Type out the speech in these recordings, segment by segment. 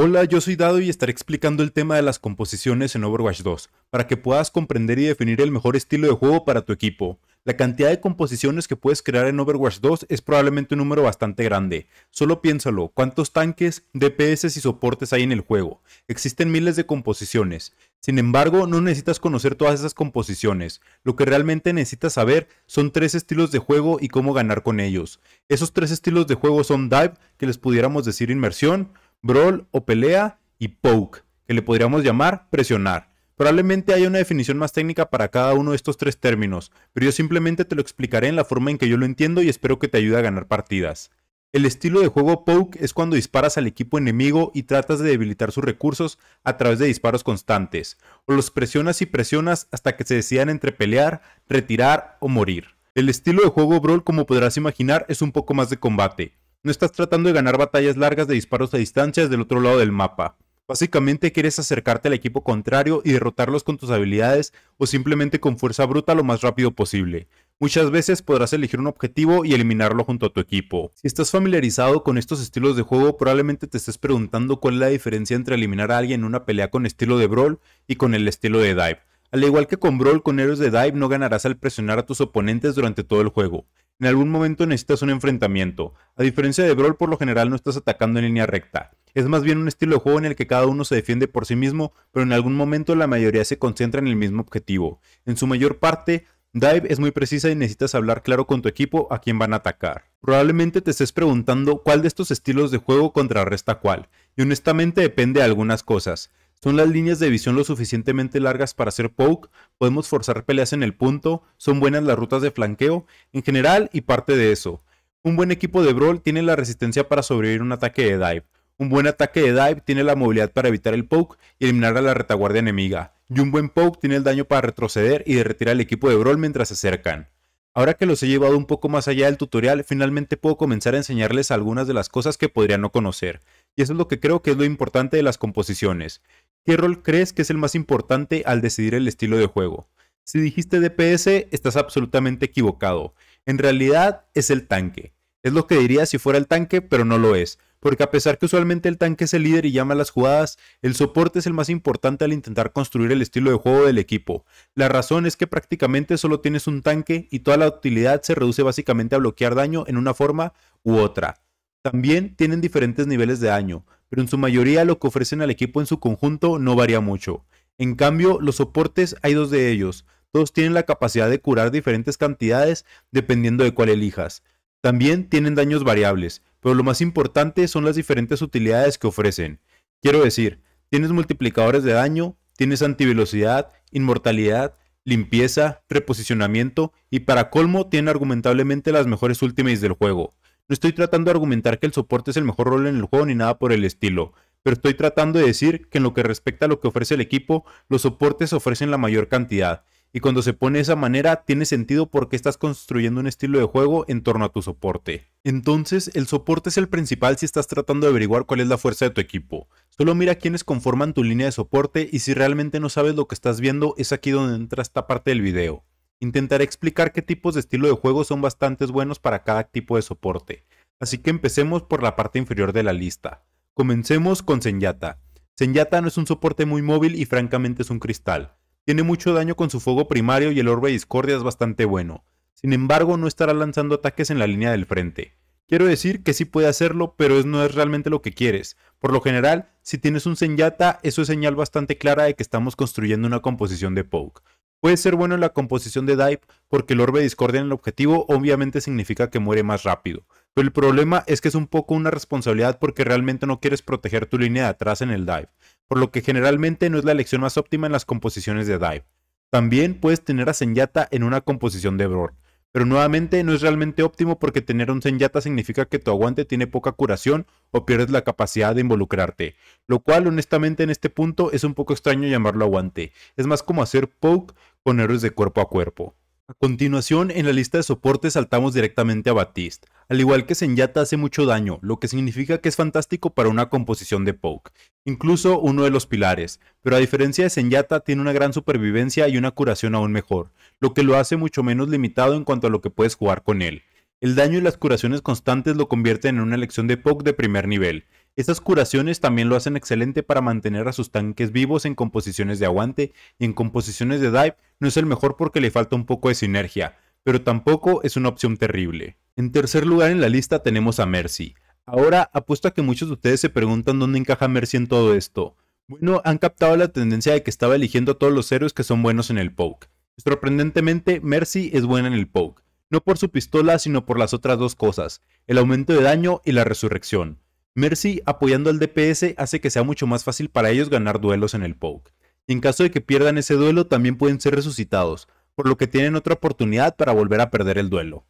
Hola, yo soy Dado y estaré explicando el tema de las composiciones en Overwatch 2, para que puedas comprender y definir el mejor estilo de juego para tu equipo. La cantidad de composiciones que puedes crear en Overwatch 2 es probablemente un número bastante grande. Solo piénsalo, ¿cuántos tanques, DPS y soportes hay en el juego? Existen miles de composiciones. Sin embargo, no necesitas conocer todas esas composiciones. Lo que realmente necesitas saber son tres estilos de juego y cómo ganar con ellos. Esos tres estilos de juego son Dive, que les pudiéramos decir inmersión, Brawl o pelea, y Poke, que le podríamos llamar presionar. Probablemente haya una definición más técnica para cada uno de estos tres términos, pero yo simplemente te lo explicaré en la forma en que yo lo entiendo y espero que te ayude a ganar partidas. El estilo de juego Poke es cuando disparas al equipo enemigo y tratas de debilitar sus recursos a través de disparos constantes, o los presionas y presionas hasta que se decidan entre pelear, retirar o morir. El estilo de juego Brawl, como podrás imaginar, es un poco más de combate. No estás tratando de ganar batallas largas de disparos a distancia desde el otro lado del mapa. Básicamente quieres acercarte al equipo contrario y derrotarlos con tus habilidades o simplemente con fuerza bruta lo más rápido posible. Muchas veces podrás elegir un objetivo y eliminarlo junto a tu equipo. Si estás familiarizado con estos estilos de juego, probablemente te estés preguntando cuál es la diferencia entre eliminar a alguien en una pelea con estilo de Brawl y con el estilo de Dive. Al igual que con Brawl, con héroes de Dive no ganarás al presionar a tus oponentes durante todo el juego. En algún momento necesitas un enfrentamiento. A diferencia de Brawl, por lo general no estás atacando en línea recta. Es más bien un estilo de juego en el que cada uno se defiende por sí mismo, pero en algún momento la mayoría se concentra en el mismo objetivo. En su mayor parte, Dive es muy precisa y necesitas hablar claro con tu equipo a quién van a atacar. Probablemente te estés preguntando cuál de estos estilos de juego contrarresta cuál, y honestamente depende de algunas cosas. ¿Son las líneas de visión lo suficientemente largas para hacer poke? ¿Podemos forzar peleas en el punto? ¿Son buenas las rutas de flanqueo? En general y parte de eso. Un buen equipo de Brawl tiene la resistencia para sobrevivir un ataque de dive. Un buen ataque de dive tiene la movilidad para evitar el poke y eliminar a la retaguardia enemiga. Y un buen poke tiene el daño para retroceder y derretir al equipo de Brawl mientras se acercan. Ahora que los he llevado un poco más allá del tutorial, finalmente puedo comenzar a enseñarles algunas de las cosas que podrían no conocer. Y eso es lo que creo que es lo importante de las composiciones. ¿Qué rol crees que es el más importante al decidir el estilo de juego? Si dijiste DPS, estás absolutamente equivocado. En realidad es el tanque. Es lo que diría si fuera el tanque, pero no lo es. Porque a pesar que usualmente el tanque es el líder y llama las jugadas, el soporte es el más importante al intentar construir el estilo de juego del equipo. La razón es que prácticamente solo tienes un tanque y toda la utilidad se reduce básicamente a bloquear daño en una forma u otra. También tienen diferentes niveles de daño, pero en su mayoría lo que ofrecen al equipo en su conjunto no varía mucho. En cambio, los soportes hay dos de ellos. Todos tienen la capacidad de curar diferentes cantidades dependiendo de cuál elijas. También tienen daños variables, pero lo más importante son las diferentes utilidades que ofrecen. Quiero decir, tienes multiplicadores de daño, tienes antivelocidad, inmortalidad, limpieza, reposicionamiento y para colmo tienen argumentablemente las mejores ultimates del juego. No estoy tratando de argumentar que el soporte es el mejor rol en el juego ni nada por el estilo, pero estoy tratando de decir que en lo que respecta a lo que ofrece el equipo, los soportes ofrecen la mayor cantidad. Y cuando se pone de esa manera, tiene sentido porque estás construyendo un estilo de juego en torno a tu soporte. Entonces, el soporte es el principal si estás tratando de averiguar cuál es la fuerza de tu equipo. Solo mira quiénes conforman tu línea de soporte y si realmente no sabes lo que estás viendo, es aquí donde entra esta parte del video. Intentaré explicar qué tipos de estilo de juego son bastante buenos para cada tipo de soporte. Así que empecemos por la parte inferior de la lista. Comencemos con Zenyatta. Zenyatta no es un soporte muy móvil y francamente es un cristal. Tiene mucho daño con su fuego primario y el orbe de discordia es bastante bueno. Sin embargo, no estará lanzando ataques en la línea del frente. Quiero decir que sí puede hacerlo, pero no es realmente lo que quieres. Por lo general, si tienes un Zenyatta, eso es señal bastante clara de que estamos construyendo una composición de poke. Puede ser bueno en la composición de dive porque el orbe de discordia en el objetivo obviamente significa que muere más rápido. Pero el problema es que es un poco una responsabilidad porque realmente no quieres proteger tu línea de atrás en el dive, por lo que generalmente no es la elección más óptima en las composiciones de dive. También puedes tener a Zenyatta en una composición de Brawl, pero nuevamente no es realmente óptimo porque tener un Zenyatta significa que tu aguante tiene poca curación o pierdes la capacidad de involucrarte, lo cual honestamente en este punto es un poco extraño llamarlo aguante, es más como hacer poke con héroes de cuerpo a cuerpo. A continuación, en la lista de soportes saltamos directamente a Baptiste. Al igual que Zenyatta hace mucho daño, lo que significa que es fantástico para una composición de poke, incluso uno de los pilares, pero a diferencia de Zenyatta tiene una gran supervivencia y una curación aún mejor, lo que lo hace mucho menos limitado en cuanto a lo que puedes jugar con él. El daño y las curaciones constantes lo convierten en una elección de poke de primer nivel. Estas curaciones también lo hacen excelente para mantener a sus tanques vivos en composiciones de aguante, y en composiciones de dive no es el mejor porque le falta un poco de sinergia, pero tampoco es una opción terrible. En tercer lugar en la lista tenemos a Mercy. Ahora apuesto a que muchos de ustedes se preguntan dónde encaja Mercy en todo esto. Bueno, han captado la tendencia de que estaba eligiendo a todos los héroes que son buenos en el poke. Sorprendentemente, Mercy es buena en el poke, no por su pistola sino por las otras dos cosas, el aumento de daño y la resurrección. Mercy apoyando al DPS hace que sea mucho más fácil para ellos ganar duelos en el poke, y en caso de que pierdan ese duelo también pueden ser resucitados, por lo que tienen otra oportunidad para volver a perder el duelo.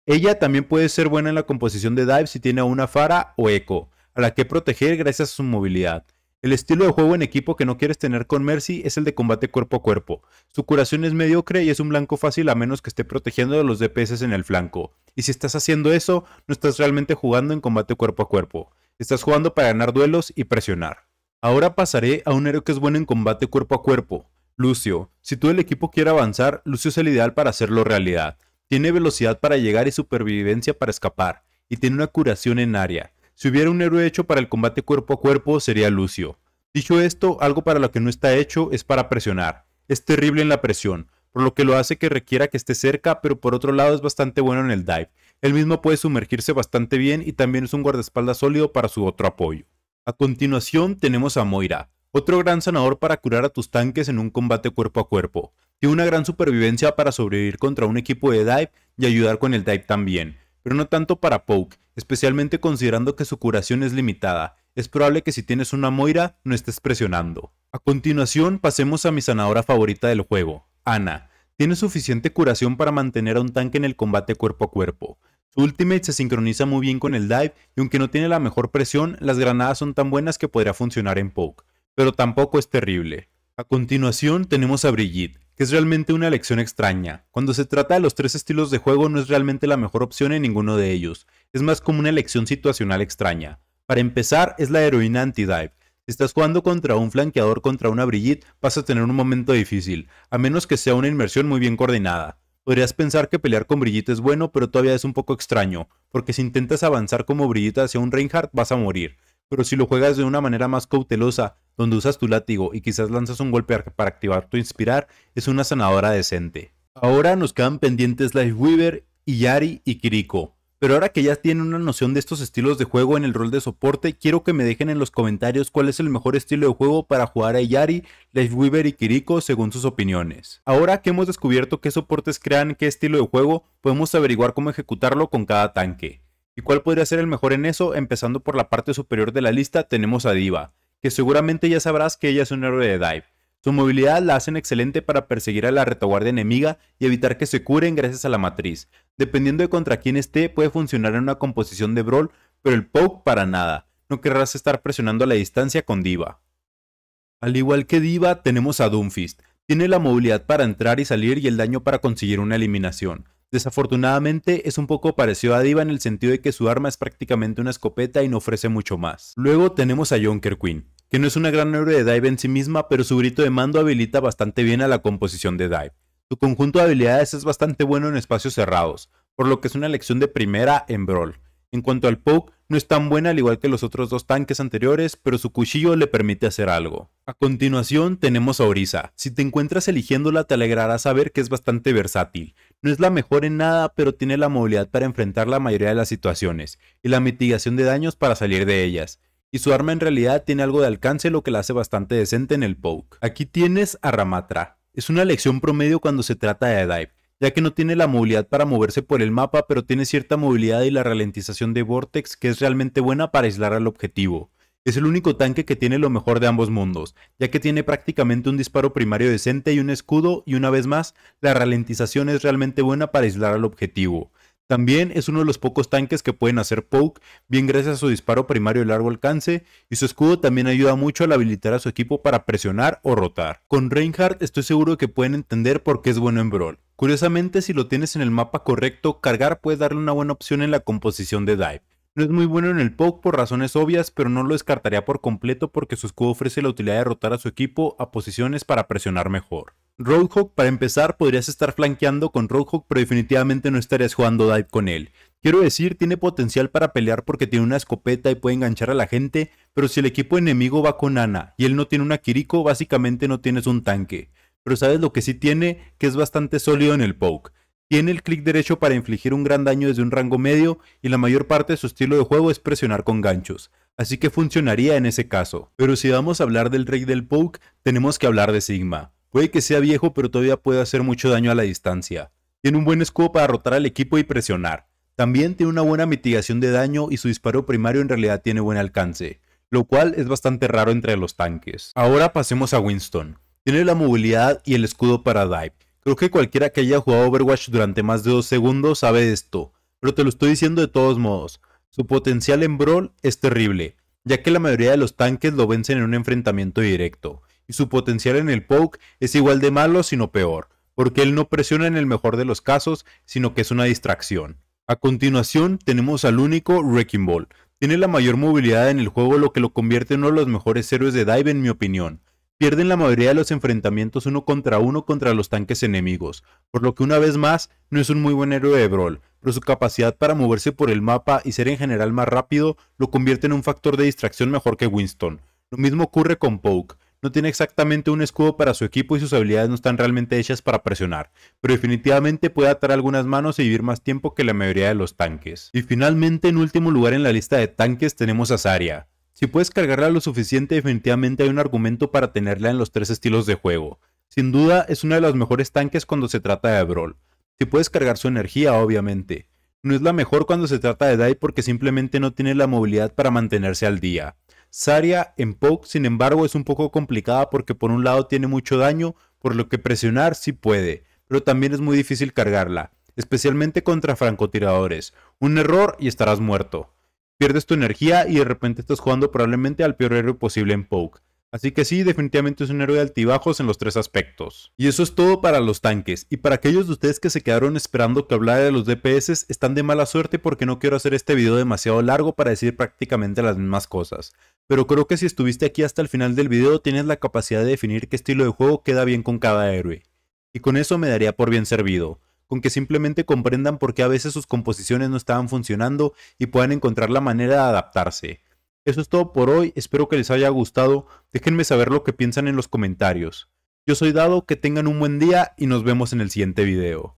Ella también puede ser buena en la composición de dive si tiene a una Pharah o Echo, a la que proteger gracias a su movilidad. El estilo de juego en equipo que no quieres tener con Mercy es el de combate cuerpo a cuerpo. Su curación es mediocre y es un blanco fácil a menos que esté protegiendo de los DPS en el flanco. Y si estás haciendo eso, no estás realmente jugando en combate cuerpo a cuerpo. Estás jugando para ganar duelos y presionar. Ahora pasaré a un héroe que es bueno en combate cuerpo a cuerpo, Lucio. Si todo el equipo quiere avanzar, Lucio es el ideal para hacerlo realidad. Tiene velocidad para llegar y supervivencia para escapar, y tiene una curación en área. Si hubiera un héroe hecho para el combate cuerpo a cuerpo, sería Lucio. Dicho esto, algo para lo que no está hecho es para presionar. Es terrible en la presión, por lo que lo hace que requiera que esté cerca, pero por otro lado es bastante bueno en el dive. Él mismo puede sumergirse bastante bien y también es un guardaespaldas sólido para su otro apoyo. A continuación tenemos a Moira, otro gran sanador para curar a tus tanques en un combate cuerpo a cuerpo. Tiene una gran supervivencia para sobrevivir contra un equipo de dive y ayudar con el dive también, pero no tanto para poke, especialmente considerando que su curación es limitada. Es probable que si tienes una Moira no estés presionando. A continuación pasemos a mi sanadora favorita del juego, Ana. Tiene suficiente curación para mantener a un tanque en el combate cuerpo a cuerpo. Su ultimate se sincroniza muy bien con el dive y aunque no tiene la mejor presión, las granadas son tan buenas que podría funcionar en poke, pero tampoco es terrible. A continuación tenemos a Brigitte, que es realmente una elección extraña. Cuando se trata de los tres estilos de juego no es realmente la mejor opción en ninguno de ellos, es más como una elección situacional extraña. Para empezar, es la heroína anti-dive. Si estás jugando contra un flanqueador contra una Brigitte, vas a tener un momento difícil, a menos que sea una inmersión muy bien coordinada. Podrías pensar que pelear con Brigitte es bueno, pero todavía es un poco extraño, porque si intentas avanzar como Brigitte hacia un Reinhardt vas a morir. Pero si lo juegas de una manera más cautelosa, donde usas tu látigo y quizás lanzas un golpe para activar tu inspirar, es una sanadora decente. Ahora nos quedan pendientes Lifeweaver, Illari y Kiriko. Pero ahora que ya tienen una noción de estos estilos de juego en el rol de soporte, quiero que me dejen en los comentarios cuál es el mejor estilo de juego para jugar a Illari, Lifeweaver y Kiriko según sus opiniones. Ahora que hemos descubierto qué soportes crean qué estilo de juego, podemos averiguar cómo ejecutarlo con cada tanque. ¿Y cuál podría ser el mejor en eso? Empezando por la parte superior de la lista tenemos a D.Va, que seguramente ya sabrás que ella es un héroe de dive. Su movilidad la hacen excelente para perseguir a la retaguardia enemiga y evitar que se curen gracias a la matriz. Dependiendo de contra quién esté, puede funcionar en una composición de brawl, pero el poke para nada. No querrás estar presionando a la distancia con D.Va. Al igual que D.Va, tenemos a Doomfist. Tiene la movilidad para entrar y salir y el daño para conseguir una eliminación. Desafortunadamente es un poco parecido a D.Va en el sentido de que su arma es prácticamente una escopeta y no ofrece mucho más. Luego tenemos a Junker Queen, que no es una gran héroe de dive en sí misma, pero su grito de mando habilita bastante bien a la composición de dive. Su conjunto de habilidades es bastante bueno en espacios cerrados, por lo que es una elección de primera en brawl. En cuanto al poke, no es tan buena al igual que los otros dos tanques anteriores, pero su cuchillo le permite hacer algo. A continuación tenemos a Orisa. Si te encuentras eligiéndola te alegrará saber que es bastante versátil. No es la mejor en nada, pero tiene la movilidad para enfrentar la mayoría de las situaciones, y la mitigación de daños para salir de ellas. Y su arma en realidad tiene algo de alcance, lo que la hace bastante decente en el poke. Aquí tienes a Ramatra. Es una elección promedio cuando se trata de dive, ya que no tiene la movilidad para moverse por el mapa, pero tiene cierta movilidad y la ralentización de Vortex que es realmente buena para aislar al objetivo. Es el único tanque que tiene lo mejor de ambos mundos, ya que tiene prácticamente un disparo primario decente y un escudo, y una vez más, la ralentización es realmente buena para aislar al objetivo. También es uno de los pocos tanques que pueden hacer poke, bien gracias a su disparo primario de largo alcance, y su escudo también ayuda mucho al habilitar a su equipo para presionar o rotar. Con Reinhardt estoy seguro de que pueden entender por qué es bueno en brawl. Curiosamente, si lo tienes en el mapa correcto, cargar puede darle una buena opción en la composición de dive. No es muy bueno en el poke por razones obvias, pero no lo descartaría por completo porque su escudo ofrece la utilidad de rotar a su equipo a posiciones para presionar mejor. Roadhog, para empezar, podrías estar flanqueando con Roadhog, pero definitivamente no estarías jugando dive con él. Quiero decir, tiene potencial para pelear porque tiene una escopeta y puede enganchar a la gente, pero si el equipo enemigo va con Ana y él no tiene una Kiriko, básicamente no tienes un tanque. Pero sabes lo que sí tiene, que es bastante sólido en el poke. Tiene el clic derecho para infligir un gran daño desde un rango medio y la mayor parte de su estilo de juego es presionar con ganchos, así que funcionaría en ese caso. Pero si vamos a hablar del rey del poke, tenemos que hablar de Sigma. Puede que sea viejo, pero todavía puede hacer mucho daño a la distancia. Tiene un buen escudo para rotar al equipo y presionar. También tiene una buena mitigación de daño y su disparo primario en realidad tiene buen alcance, lo cual es bastante raro entre los tanques. Ahora pasemos a Winston. Tiene la movilidad y el escudo para dive. Creo que cualquiera que haya jugado Overwatch durante más de 2 segundos sabe esto, pero te lo estoy diciendo de todos modos. Su potencial en Brawl es terrible, ya que la mayoría de los tanques lo vencen en un enfrentamiento directo, y su potencial en el poke es igual de malo sino peor, porque él no presiona en el mejor de los casos, sino que es una distracción. A continuación tenemos al único Wrecking Ball. Tiene la mayor movilidad en el juego, lo que lo convierte en uno de los mejores héroes de dive en mi opinión. Pierden la mayoría de los enfrentamientos uno contra los tanques enemigos, por lo que una vez más no es un muy buen héroe de Brawl, pero su capacidad para moverse por el mapa y ser en general más rápido lo convierte en un factor de distracción mejor que Winston. Lo mismo ocurre con Poke. No tiene exactamente un escudo para su equipo y sus habilidades no están realmente hechas para presionar, pero definitivamente puede atar algunas manos y vivir más tiempo que la mayoría de los tanques. Y finalmente, en último lugar en la lista de tanques tenemos a Zarya. Si puedes cargarla lo suficiente, definitivamente hay un argumento para tenerla en los 3 estilos de juego. Sin duda, es una de las mejores tanques cuando se trata de Brawl. Si puedes cargar su energía, obviamente. No es la mejor cuando se trata de dive porque simplemente no tiene la movilidad para mantenerse al día. Zarya en poke, sin embargo, es un poco complicada porque por un lado tiene mucho daño, por lo que presionar sí puede, pero también es muy difícil cargarla, especialmente contra francotiradores. Un error y estarás muerto. Pierdes tu energía y de repente estás jugando probablemente al peor héroe posible en poke. Así que sí, definitivamente es un héroe de altibajos en los 3 aspectos. Y eso es todo para los tanques. Y para aquellos de ustedes que se quedaron esperando que hablara de los DPS, están de mala suerte porque no quiero hacer este video demasiado largo para decir prácticamente las mismas cosas. Pero creo que si estuviste aquí hasta el final del video tienes la capacidad de definir qué estilo de juego queda bien con cada héroe. Y con eso me daría por bien servido. Con que simplemente comprendan por qué a veces sus composiciones no estaban funcionando y puedan encontrar la manera de adaptarse. Eso es todo por hoy, espero que les haya gustado, déjenme saber lo que piensan en los comentarios. Yo soy Dado, que tengan un buen día y nos vemos en el siguiente video.